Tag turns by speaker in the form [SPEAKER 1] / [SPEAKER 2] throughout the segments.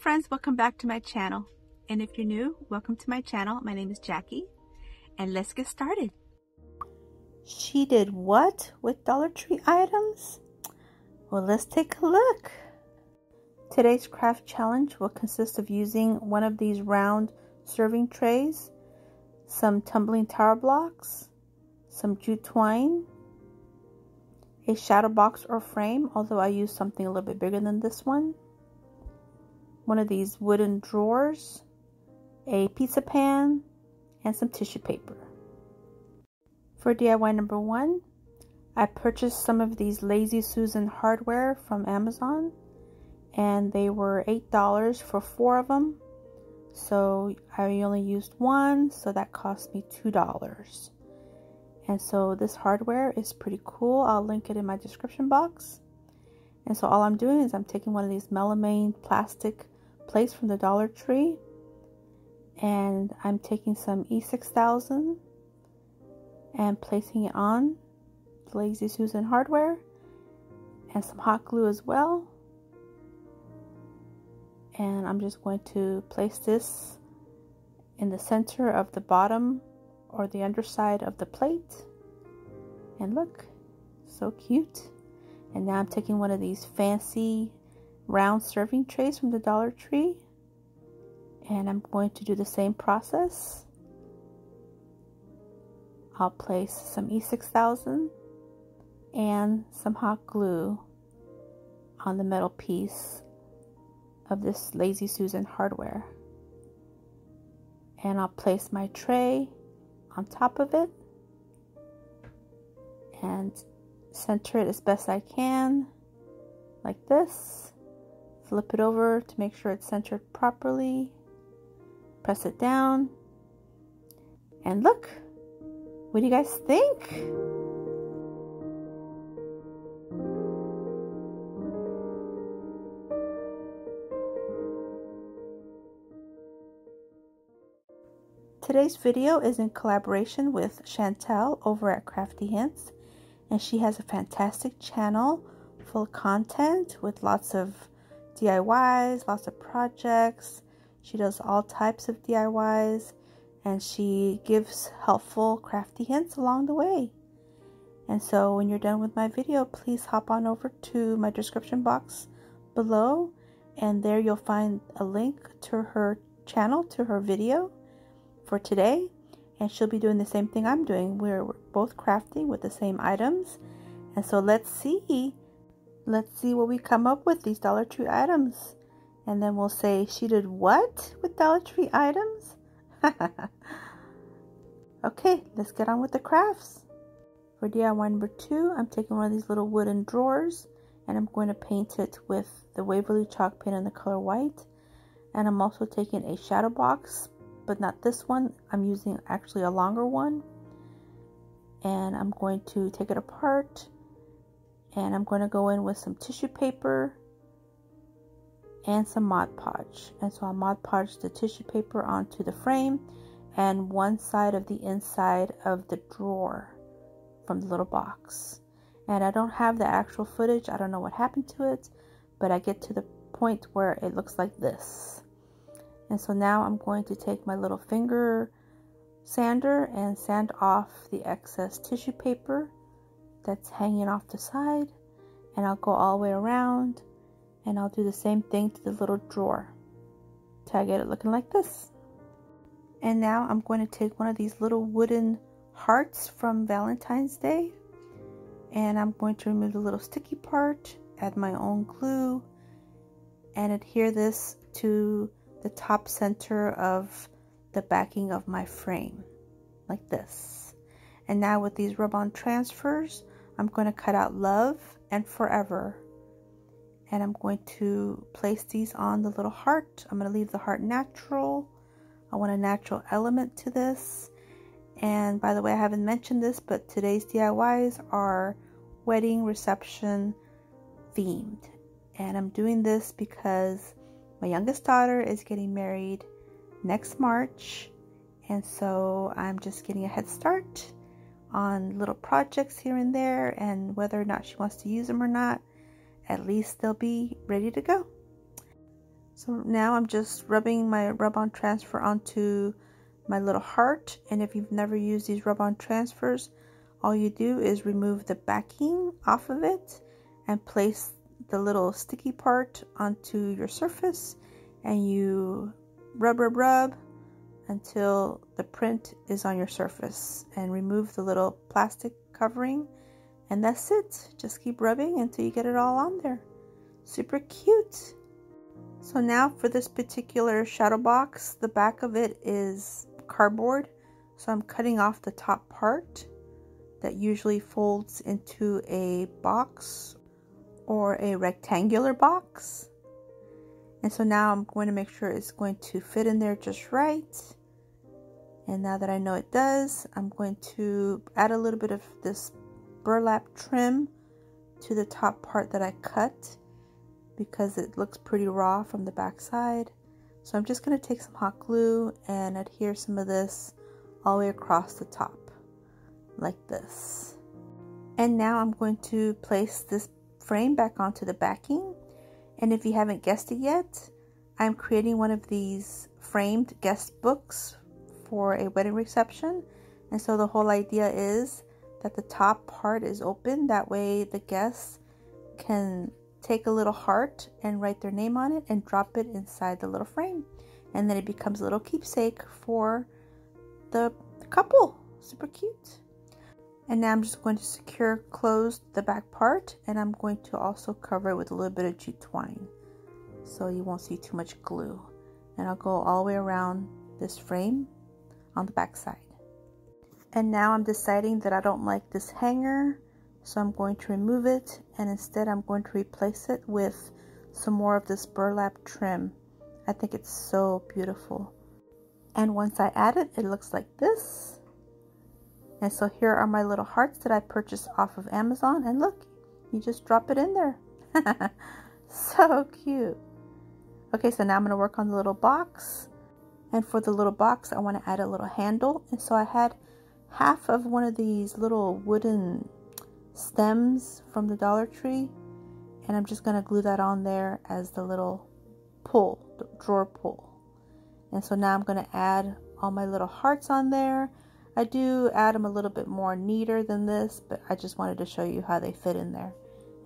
[SPEAKER 1] friends, welcome back to my channel. And if you're new, welcome to my channel. My name is Jackie and let's get started. She did what with Dollar Tree items? Well, let's take a look. Today's craft challenge will consist of using one of these round serving trays, some tumbling tower blocks, some jute twine, a shadow box or frame, although I used something a little bit bigger than this one of these wooden drawers, a pizza pan, and some tissue paper. For DIY number 1, I purchased some of these Lazy Susan hardware from Amazon, and they were $8 for 4 of them. So I only used one, so that cost me $2. And so this hardware is pretty cool. I'll link it in my description box. And so all I'm doing is I'm taking one of these melamine plastic plates from the Dollar Tree, and I'm taking some E6000 and placing it on the Lazy Susan hardware and some hot glue as well. And I'm just going to place this in the center of the bottom or the underside of the plate. And look, so cute. And now I'm taking one of these fancy round serving trays from the Dollar Tree, and I'm going to do the same process. I'll place some E6000 and some hot glue on the metal piece of this Lazy Susan hardware, and I'll place my tray on top of it and center it as best I can, like this. Flip it over to make sure it's centered properly. Press it down. And look! What do you guys think? Today's video is in collaboration with Chantel over at Crafty Hints, and she has a fantastic channel full of content with lots of DIYs, lots of projects. She does all types of DIYs, and she gives helpful crafty hints along the way. And so when you're done with my video, please hop on over to my description box below, and there you'll find a link to her channel, to her video for today. And she'll be doing the same thing I'm doing. We're both crafting with the same items. And so let's see what we come up with, these Dollar Tree items. And then we'll say, she did what with Dollar Tree items? Okay, let's get on with the crafts. For DIY number 2, I'm taking one of these little wooden drawers, and I'm going to paint it with the Waverly chalk paint in the color white. And I'm also taking a shadow box, but not this one. I'm using actually a longer one. And I'm going to take it apart, and I'm going to go in with some tissue paper and some Mod Podge. And so I'll Mod Podge the tissue paper onto the frame and one side of the inside of the drawer from the little box. And I don't have the actual footage. I don't know what happened to it, but I get to the point where it looks like this. And so now I'm going to take my little finger sander and sand off the excess tissue paper that's hanging off the side, and I'll go all the way around, and I'll do the same thing to the little drawer till I get it looking like this. And now I'm going to take one of these little wooden hearts from Valentine's Day, and I'm going to remove the little sticky part, add my own glue, and adhere this to the top center of the backing of my frame, like this. And now with these rub-on transfers, I'm going to cut out love and forever. And I'm going to place these on the little heart. I'm going to leave the heart natural. I want a natural element to this. And by the way, I haven't mentioned this, but today's DIYs are wedding reception themed. And I'm doing this because my youngest daughter is getting married next March. And so I'm just getting a head start on little projects here and there, and whether or not she wants to use them or not, at least they'll be ready to go. So now I'm just rubbing my rub-on transfer onto my little heart, and if you've never used these rub-on transfers, all you do is remove the backing off of it and place the little sticky part onto your surface, and you rub until the print is on your surface, and remove the little plastic covering, and that's it. Just keep rubbing until you get it all on there. Super cute. So now for this particular shadow box, the back of it is cardboard, so I'm cutting off the top part that usually folds into a box or a rectangular box. And so now I'm going to make sure it's going to fit in there just right. And now that I know it does, I'm going to add a little bit of this burlap trim to the top part that I cut, because it looks pretty raw from the back side. So I'm just going to take some hot glue and adhere some of this all the way across the top like this. And now I'm going to place this frame back onto the backing. And if you haven't guessed it yet, I'm creating one of these framed guest books for a wedding reception. And so the whole idea is that the top part is open, that way the guests can take a little heart and write their name on it and drop it inside the little frame, and then it becomes a little keepsake for the couple. Super cute. And now I'm just going to secure close the back part, and I'm going to also cover it with a little bit of jute twine so you won't see too much glue. And I'll go all the way around this frame on the back side. And now I'm deciding that I don't like this hanger, so I'm going to remove it, and instead I'm going to replace it with some more of this burlap trim. I think it's so beautiful. And once I add it, it looks like this. And so here are my little hearts that I purchased off of Amazon, and look, you just drop it in there. So cute. Okay, so now I'm going to work on the little box. And for the little box, I want to add a little handle. And so I had half of one of these little wooden stems from the Dollar Tree, and I'm just going to glue that on there as the little pull, the drawer pull. And so now I'm going to add all my little hearts on there. I do add them a little bit more neater than this, but I just wanted to show you how they fit in there.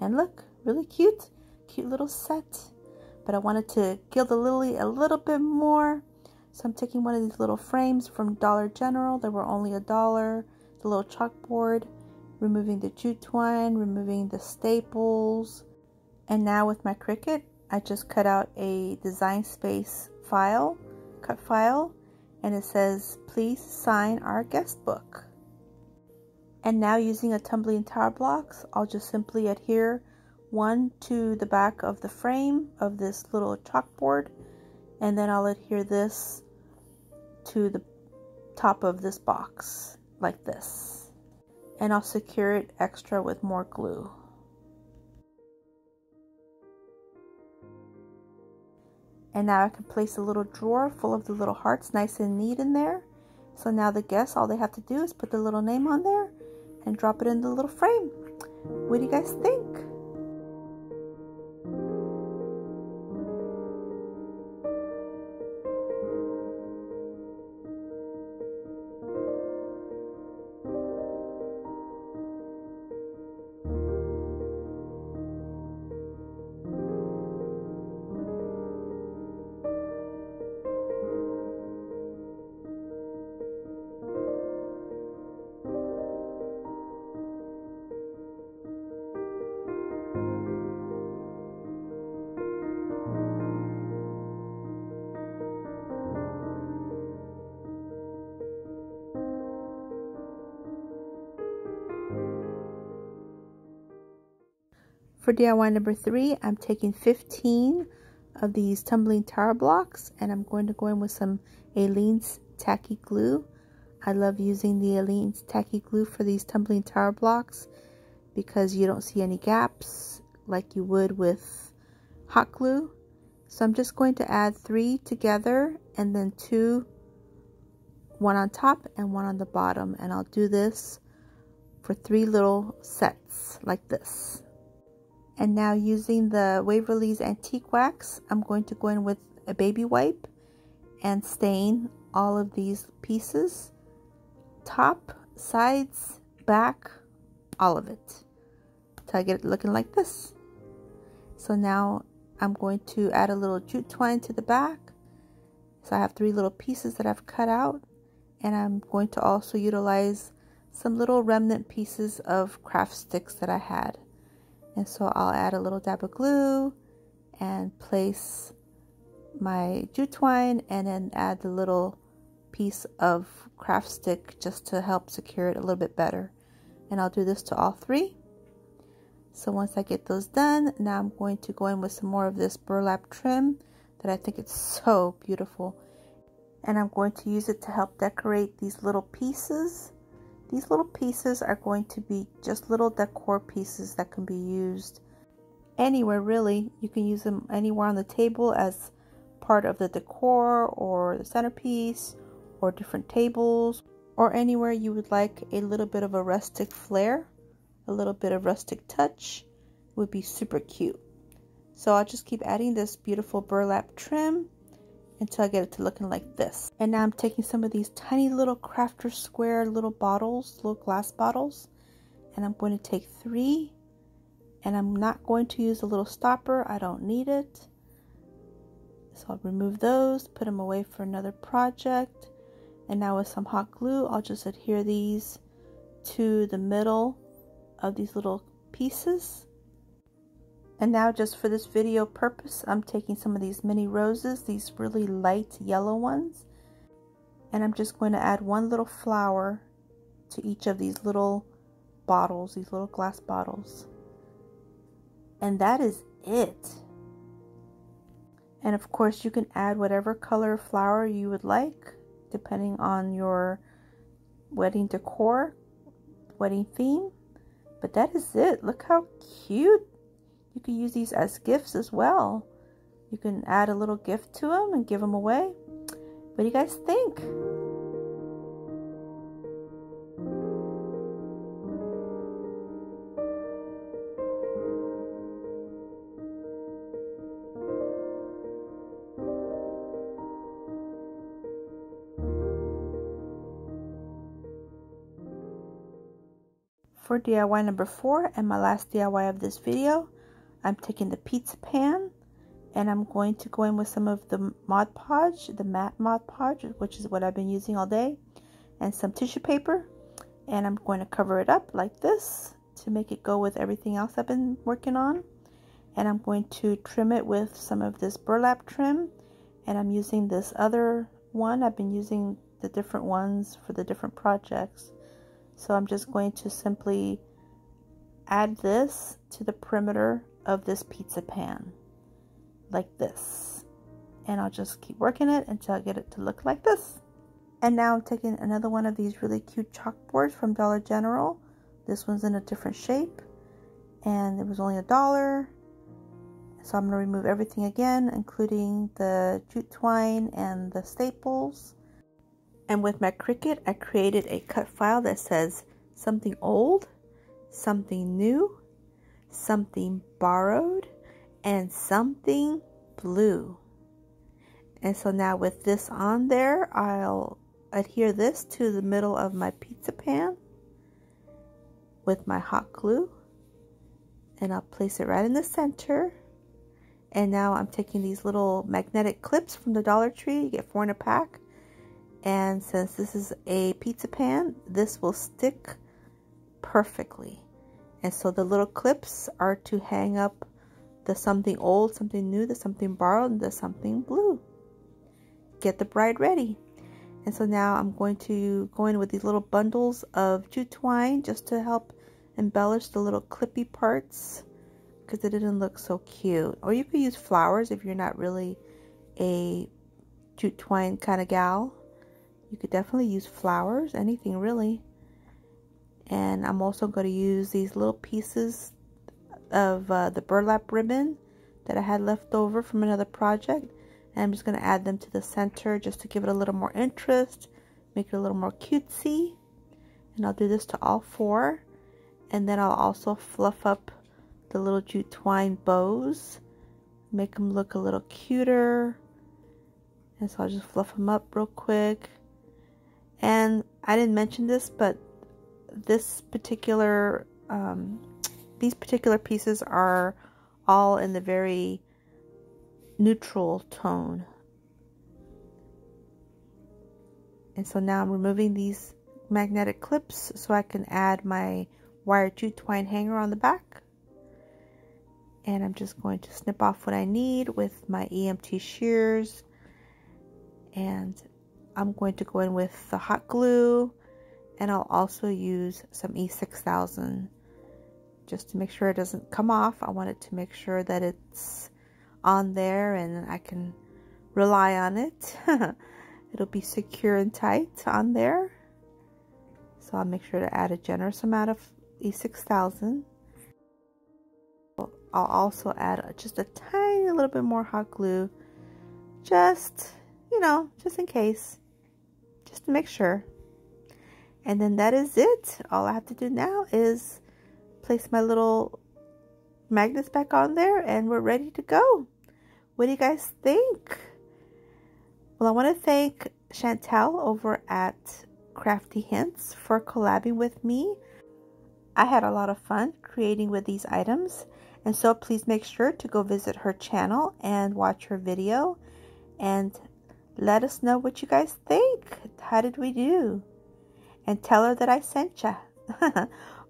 [SPEAKER 1] And look, really cute little set. But I wanted to gild the lily a little bit more, so I'm taking one of these little frames from Dollar General. They were only $1. The little chalkboard, removing the jute twine, removing the staples. And now with my Cricut, I just cut out a design space file, cut file, and it says, please sign our guest book. And now using a tumbling tower blocks, I'll just simply adhere one to the back of the frame of this little chalkboard, and then I'll adhere this to the top of this box like this. And I'll secure it extra with more glue. And now I can place a little drawer full of the little hearts nice and neat in there. So now the guests, all they have to do is put their little name on there and drop it in the little frame. What do you guys think? For DIY number 3, I'm taking 15 of these tumbling tower blocks, and I'm going to go in with some Aleene's tacky glue. I love using the Aleene's tacky glue for these tumbling tower blocks because you don't see any gaps like you would with hot glue. So I'm just going to add 3 together and then 2, one on top and one on the bottom, and I'll do this for 3 little sets like this. And now using the Waverly's Antique Wax, I'm going to go in with a baby wipe and stain all of these pieces. Top, sides, back, all of it. Till I get it looking like this. So now I'm going to add a little jute twine to the back. So I have 3 little pieces that I've cut out. And I'm going to also utilize some little remnant pieces of craft sticks that I had. And so I'll add a little dab of glue and place my jute twine and then add the little piece of craft stick just to help secure it a little bit better. And I'll do this to all 3. So once I get those done, now I'm going to go in with some more of this burlap trim that I think it's so beautiful. And I'm going to use it to help decorate these little pieces. These little pieces are going to be just little decor pieces that can be used anywhere really. You can use them anywhere on the table as part of the decor or the centerpiece or different tables, or anywhere you would like a little bit of a rustic flair, a little bit of rustic touch would be super cute. So I'll just keep adding this beautiful burlap trim until I get it to looking like this. And now I'm taking some of these tiny little crafter square little bottles, little glass bottles, and I'm going to take 3, and I'm not going to use a little stopper. I don't need it. So I'll remove those, put them away for another project. And now with some hot glue, I'll just adhere these to the middle of these little pieces. And now just for this video purpose, I'm taking some of these mini roses, these really light yellow ones. And I'm just going to add 1 little flower to each of these little bottles, these little glass bottles. And that is it. And of course you can add whatever color flower you would like, depending on your wedding decor, wedding theme. But that is it. Look how cute. You can use these as gifts as well. You can add a little gift to them and give them away. What do you guys think? For DIY number 4 and my last DIY of this video, I'm taking the pizza pan and I'm going to go in with some of the Mod Podge, the matte Mod Podge, which is what I've been using all day, and some tissue paper, and I'm going to cover it up like this to make it go with everything else I've been working on. And I'm going to trim it with some of this burlap trim, and I'm using this other one. I've been using the different ones for the different projects. So I'm just going to simply add this to the perimeter of this pizza pan like this, and I'll just keep working it until I get it to look like this. And now I'm taking another one of these really cute chalkboards from Dollar General. This one's in a different shape and it was only $1. So I'm going to remove everything again, including the jute twine and the staples. And with my Cricut, I created a cut file that says something old, something new, something borrowed, and something blue. And so now with this on there, I'll adhere this to the middle of my pizza pan with my hot glue, and I'll place it right in the center. And now I'm taking these little magnetic clips from the Dollar Tree. You get 4 in a pack. And since this is a pizza pan, this will stick perfectly. And so the little clips are to hang up the something old, something new, the something borrowed, and the something blue. Get the bride ready. And so now I'm going to go in with these little bundles of jute twine just to help embellish the little clippy parts, because it didn't look so cute. Or you could use flowers if you're not really a jute twine kind of gal. You could definitely use flowers, anything really. And I'm also going to use these little pieces of the burlap ribbon that I had left over from another project. And I'm just going to add them to the center just to give it a little more interest, make it a little more cutesy. And I'll do this to all 4. And then I'll also fluff up the little jute twine bows, make them look a little cuter. And so I'll just fluff them up real quick. And I didn't mention this, but this particular these particular pieces are all in the very neutral tone. And so now I'm removing these magnetic clips so I can add my wire jute twine hanger on the back. And I'm just going to snip off what I need with my EMT shears. And I'm going to go in with the hot glue, and I'll also use some E6000 just to make sure it doesn't come off. I want it to make sure that it's on there and I can rely on it. It'll be secure and tight on there. So I'll make sure to add a generous amount of E6000. I'll also add just a tiny little bit more hot glue, just, you know, just in case, just to make sure. And then that is it. All I have to do now is place my little magnets back on there and we're ready to go. What do you guys think? Well, I want to thank Chantel over at Crafty Hints for collabing with me. I had a lot of fun creating with these items, and so please make sure to go visit her channel and watch her video and let us know what you guys think. How did we do? And tell her that I sent ya.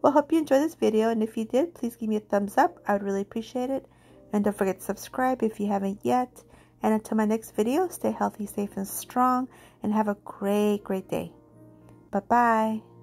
[SPEAKER 1] Well, hope you enjoyed this video, and if you did, please give me a thumbs up. I would really appreciate it. And don't forget to subscribe if you haven't yet. And until my next video, stay healthy, safe, and strong, and have a great, great day. Bye-bye.